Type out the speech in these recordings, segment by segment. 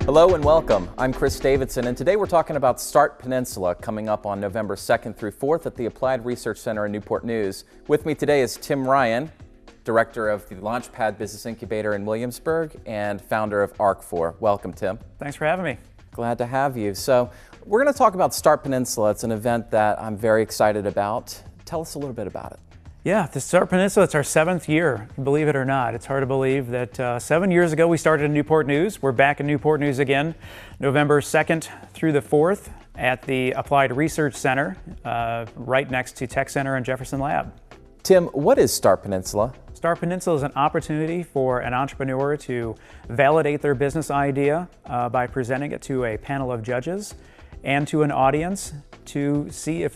Hello and welcome. I'm Chris Davidson, and today we're talking about Start Peninsula coming up on November 2nd through 4th at the Applied Research Center in Newport News. With me today is Tim Ryan, Director of the Launchpad Business Incubator in Williamsburg and founder of ARC4. Welcome, Tim. Thanks for having me. Glad to have you. So we're going to talk about Start Peninsula. It's an event that I'm very excited about. Tell us a little bit about it. Yeah, the Start Peninsula, it's our 7th year, believe it or not. It's hard to believe that 7 years ago we started in Newport News. We're back in Newport News again, November 2nd through the 4th at the Applied Research Center, right next to Tech Center and Jefferson Lab. Tim, what is Start Peninsula? Start Peninsula is an opportunity for an entrepreneur to validate their business idea by presenting it to a panel of judges and to an audience to see if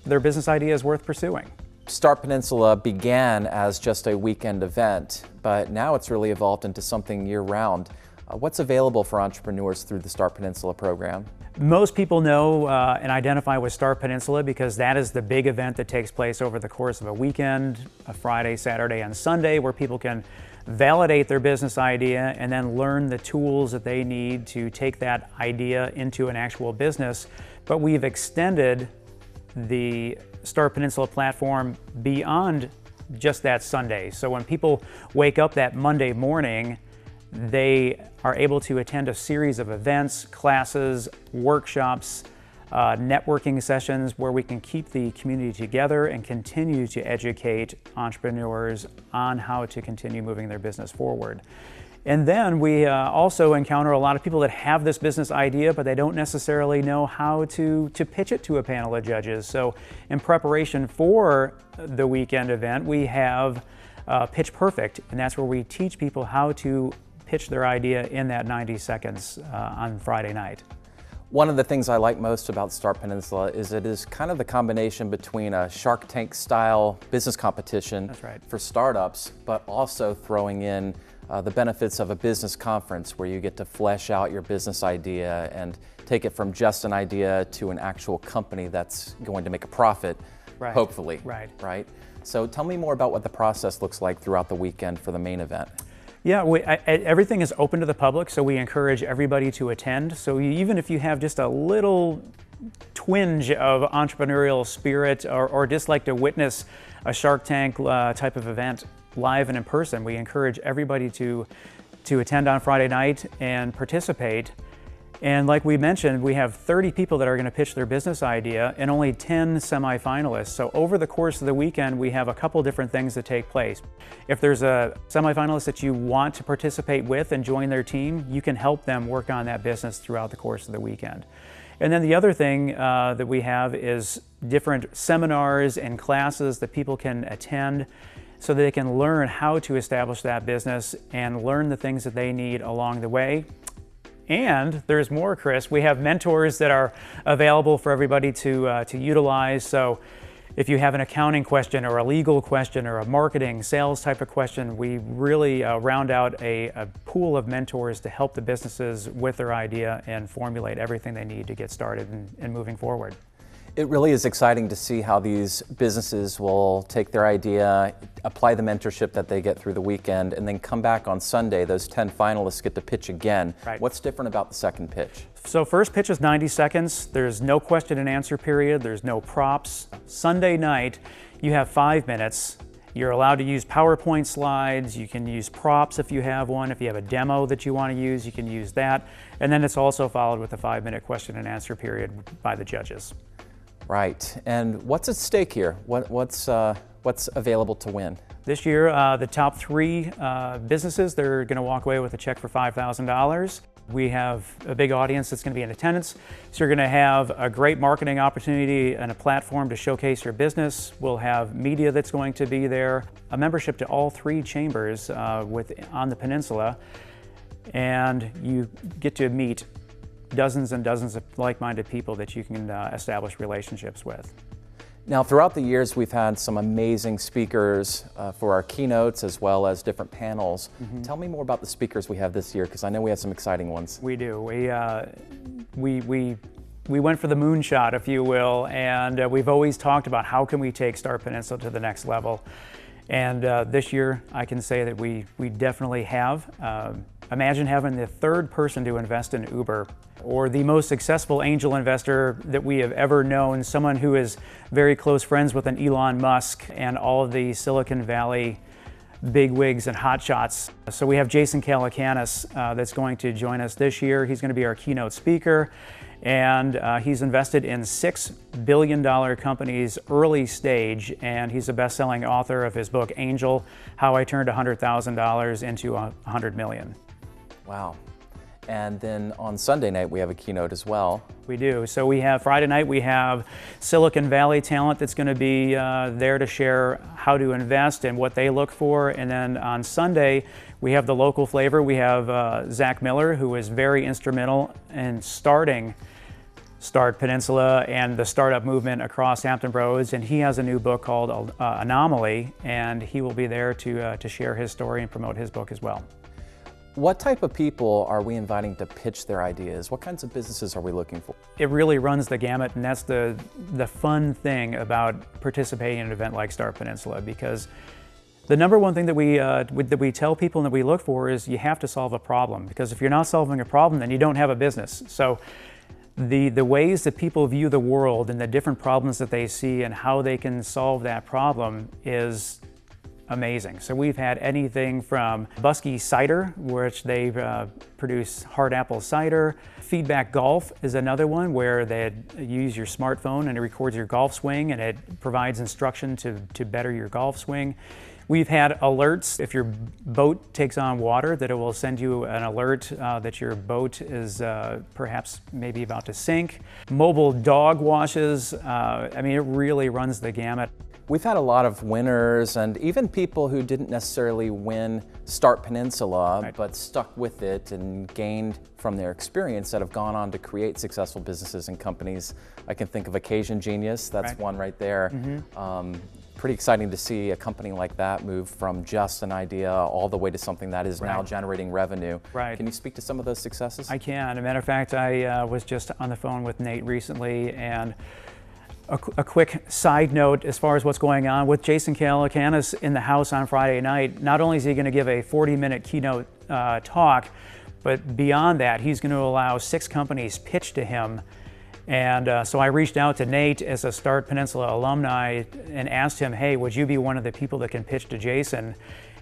their business idea is worth pursuing. Start Peninsula began as just a weekend event, but now it's really evolved into something year-round. What's available for entrepreneurs through the Start Peninsula program? Most people know and identify with Start Peninsula because that is the big event that takes place over the course of a weekend, a Friday, Saturday, and Sunday, where people can validate their business idea and then learn the tools that they need to take that idea into an actual business. But we've extended the Start Peninsula platform beyond just that Sunday. So when people wake up that Monday morning, they are able to attend a series of events, classes, workshops, networking sessions where we can keep the community together and continue to educate entrepreneurs on how to continue moving their business forward. And then we also encounter a lot of people that have this business idea, but they don't necessarily know how to pitch it to a panel of judges. So in preparation for the weekend event, we have Pitch Perfect, and that's where we teach people how to pitch their idea in that 90 seconds on Friday night. One of the things I like most about Start Peninsula is it is kind of the combination between a Shark Tank style business competition. That's right. For startups, but also throwing in the benefits of a business conference where you get to flesh out your business idea and take it from just an idea to an actual company that's going to make a profit, right. Hopefully. Right. So tell me more about what the process looks like throughout the weekend for the main event. Yeah, everything is open to the public, so we encourage everybody to attend. So even if you have just a little twinge of entrepreneurial spirit or just like to witness a Shark Tank type of event live and in person, we encourage everybody to attend on Friday night and participate. And like we mentioned, we have 30 people that are going to pitch their business idea and only 10 semifinalists. So over the course of the weekend, we have a couple different things that take place. If there's a semifinalist that you want to participate with and join their team, you can help them work on that business throughout the course of the weekend. And then the other thing that we have is different seminars and classes that people can attend so that they can learn how to establish that business and learn the things that they need along the way. And there's more, Chris. We have mentors that are available for everybody to utilize. So if you have an accounting question or a legal question or a marketing, sales type of question, we really round out a pool of mentors to help the businesses with their idea and formulate everything they need to get started and moving forward. It really is exciting to see how these businesses will take their idea, apply the mentorship that they get through the weekend, and then come back on Sunday. Those 10 finalists get to pitch again. Right. What's different about the second pitch? So first pitch is 90 seconds. There's no question and answer period. There's no props. Sunday night, you have 5 minutes. You're allowed to use PowerPoint slides. You can use props if you have one. If you have a demo that you want to use, you can use that. And then it's also followed with a 5-minute question and answer period by the judges. Right. And what's at stake here? What's available to win? This year, the top 3 businesses, they're going to walk away with a check for $5,000. We have a big audience that's going to be in attendance. So you're going to have a great marketing opportunity and a platform to showcase your business. We'll have media that's going to be there, a membership to all 3 chambers on the peninsula, and you get to meet dozens and dozens of like-minded people that you can establish relationships with. Now, throughout the years, we've had some amazing speakers for our keynotes as well as different panels. Mm-hmm. Tell me more about the speakers we have this year, because I know we have some exciting ones. We do. We went for the moonshot, if you will, and we've always talked about how can we take Start Peninsula to the next level. And this year, I can say that we definitely have. Imagine having the third person to invest in Uber, or the most successful angel investor that we have ever known, someone who is very close friends with an Elon Musk and all of the Silicon Valley bigwigs and hotshots. So we have Jason Calacanis that's going to join us this year. He's going to be our keynote speaker, and he's invested in $6 billion companies early stage, and he's a best-selling author of his book Angel: How I Turned $100,000 into $100 million. Wow. And then on Sunday night, we have a keynote as well. We do. So we have Friday night, we have Silicon Valley talent that's going to be there to share how to invest and what they look for. And then on Sunday, we have the local flavor. We have Zach Miller, who is very instrumental in starting Start Peninsula and the startup movement across Hampton Roads. And he has a new book called Anomaly, and he will be there to share his story and promote his book as well. What type of people are we inviting to pitch their ideas? What kinds of businesses are we looking for? It really runs the gamut, and that's the fun thing about participating in an event like Start Peninsula, because the number one thing that we tell people and that we look for is you have to solve a problem, because if you're not solving a problem, then you don't have a business. So the ways that people view the world and the different problems that they see and how they can solve that problem is amazing. So we've had anything from Busky Cider, which they produce hard apple cider. Feedback Golf is another one where they use your smartphone and it records your golf swing and it provides instruction to better your golf swing. We've had alerts if your boat takes on water, that it will send you an alert that your boat is perhaps maybe about to sink. Mobile dog washes, I mean, it really runs the gamut. We've had a lot of winners and even people who didn't necessarily win Start Peninsula, right, but stuck with it and gained from their experience that have gone on to create successful businesses and companies. I can think of Occasion Genius, that's right, one right there. Mm-hmm. Pretty exciting to see a company like that move from just an idea all the way to something that is right, now generating revenue. Right. Can you speak to some of those successes? I can. As a matter of fact, I was just on the phone with Nate recently, and a quick side note as far as what's going on with Jason Calacanis in the house on Friday night. Not only is he going to give a 40-minute keynote talk, but beyond that, he's going to allow 6 companies pitch to him. And so I reached out to Nate as a Start Peninsula alumni and asked him, hey, would you be one of the people that can pitch to Jason?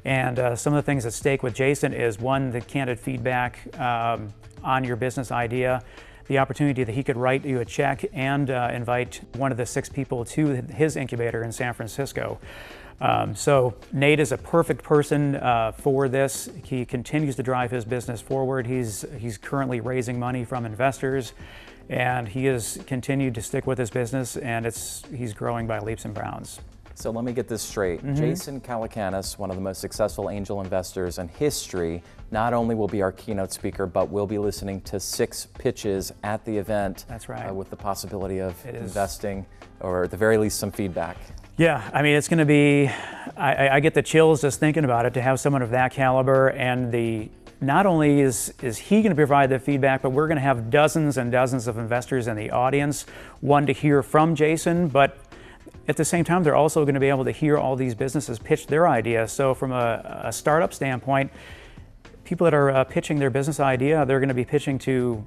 And some of the things at stake with Jason is, one, the candid feedback on your business idea, the opportunity that he could write you a check and invite one of the 6 people to his incubator in San Francisco. So Nate is a perfect person for this. He continues to drive his business forward. He's currently raising money from investors, and he has continued to stick with his business, and he's growing by leaps and bounds. So let me get this straight. Mm-hmm. Jason Calacanis, one of the most successful angel investors in history, not only will be our keynote speaker, but we'll be listening to 6 pitches at the event. That's right. With the possibility of investing, or at the very least some feedback. Yeah, I mean, it's going to be, I get the chills just thinking about it, to have someone of that caliber, and not only is he going to provide the feedback, but we're going to have dozens and dozens of investors in the audience, one to hear from Jason, but at the same time, they're also going to be able to hear all these businesses pitch their ideas. So from a startup standpoint, people that are pitching their business idea, they're going to be pitching to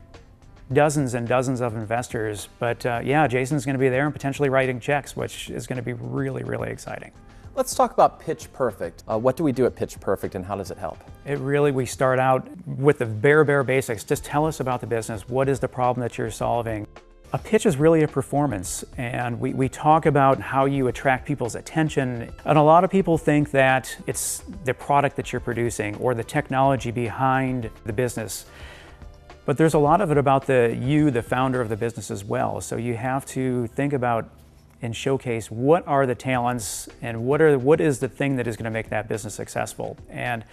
dozens and dozens of investors. But yeah, Jason's going to be there and potentially writing checks, which is going to be really, really exciting. Let's talk about Pitch Perfect. What do we do at Pitch Perfect and how does it help? We start out with the bare basics. Just tell us about the business. What is the problem that you're solving? A pitch is really a performance, and we talk about how you attract people's attention. And a lot of people think that it's the product that you're producing or the technology behind the business. But there's a lot of it about the founder of the business as well. So you have to think about and showcase what are the talents and what is the thing that is going to make that business successful. And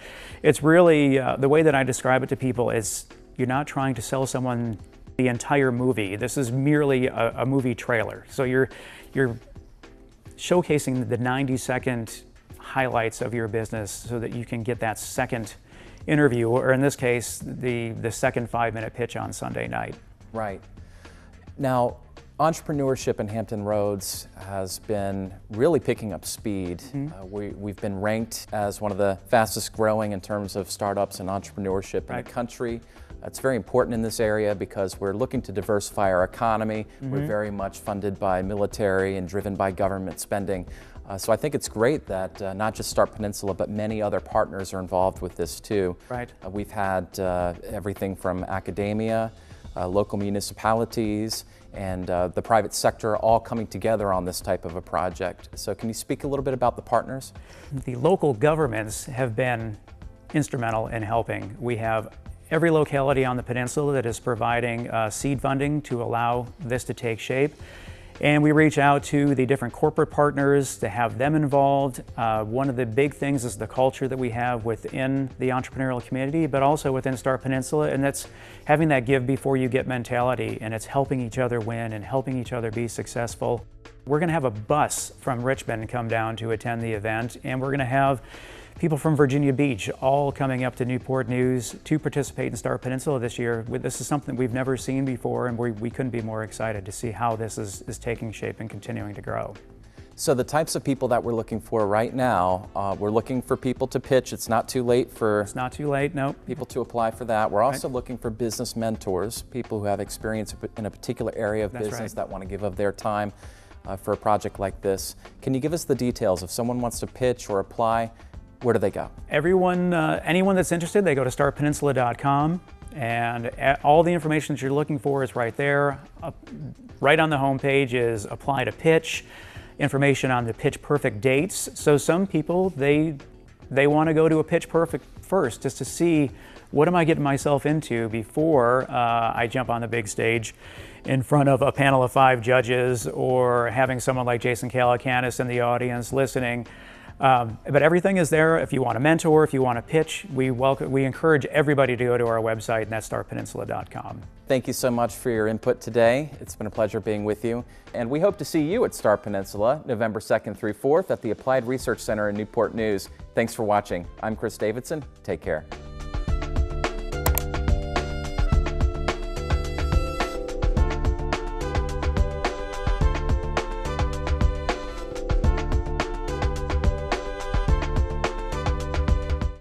it's really, the way that I describe it to people is, you're not trying to sell someone the entire movie. This is merely a movie trailer. So you're showcasing the 90-second highlights of your business so that you can get that second interview, or in this case, the second 5-minute pitch on Sunday night. Right. Now, Entrepreneurship in Hampton Roads has been really picking up speed. We've been ranked as one of the fastest growing in terms of startups and entrepreneurship in the country. It's very important in this area because we're looking to diversify our economy. We're very much funded by military and driven by government spending. So I think it's great that not just Start Peninsula, but many other partners are involved with this too. We've had everything from academia, local municipalities, and the private sector all coming together on this type of a project. So can you speak a little bit about the partners? The local governments have been instrumental in helping. We have every locality on the peninsula that is providing seed funding to allow this to take shape. And we reach out to the different corporate partners to have them involved. One of the big things is the culture that we have within the entrepreneurial community, but also within Start Peninsula, and that's having that give before you get mentality, and it's helping each other win and helping each other be successful. We're gonna have a bus from Richmond come down to attend the event, and we're gonna have people from Virginia Beach all coming up to Newport News to participate in Start Peninsula this year. This is something we've never seen before, and we couldn't be more excited to see how this is taking shape and continuing to grow. So the types of people that we're looking for right now, we're looking for people to pitch. It's not too late for no. people to apply for that. We're also looking for business mentors, people who have experience in a particular area of business that want to give of their time for a project like this. Can you give us the details? If someone wants to pitch or apply, where do they go? Everyone, anyone that's interested, they go to startpeninsula.com, and all the information that you're looking for is right there. Right on the homepage is apply to pitch, information on the Pitch Perfect dates. So some people, they want to go to a Pitch Perfect first, just to see what am I getting myself into before I jump on the big stage in front of a panel of 5 judges, or having someone like Jason Calacanis in the audience listening. But everything is there. If you want to mentor, if you want to pitch, we encourage everybody to go to our website, and that's startpeninsula.com. Thank you so much for your input today. It's been a pleasure being with you. And we hope to see you at Start Peninsula, November 2nd through 4th at the Applied Research Center in Newport News. Thanks for watching. I'm Chris Davidson. Take care.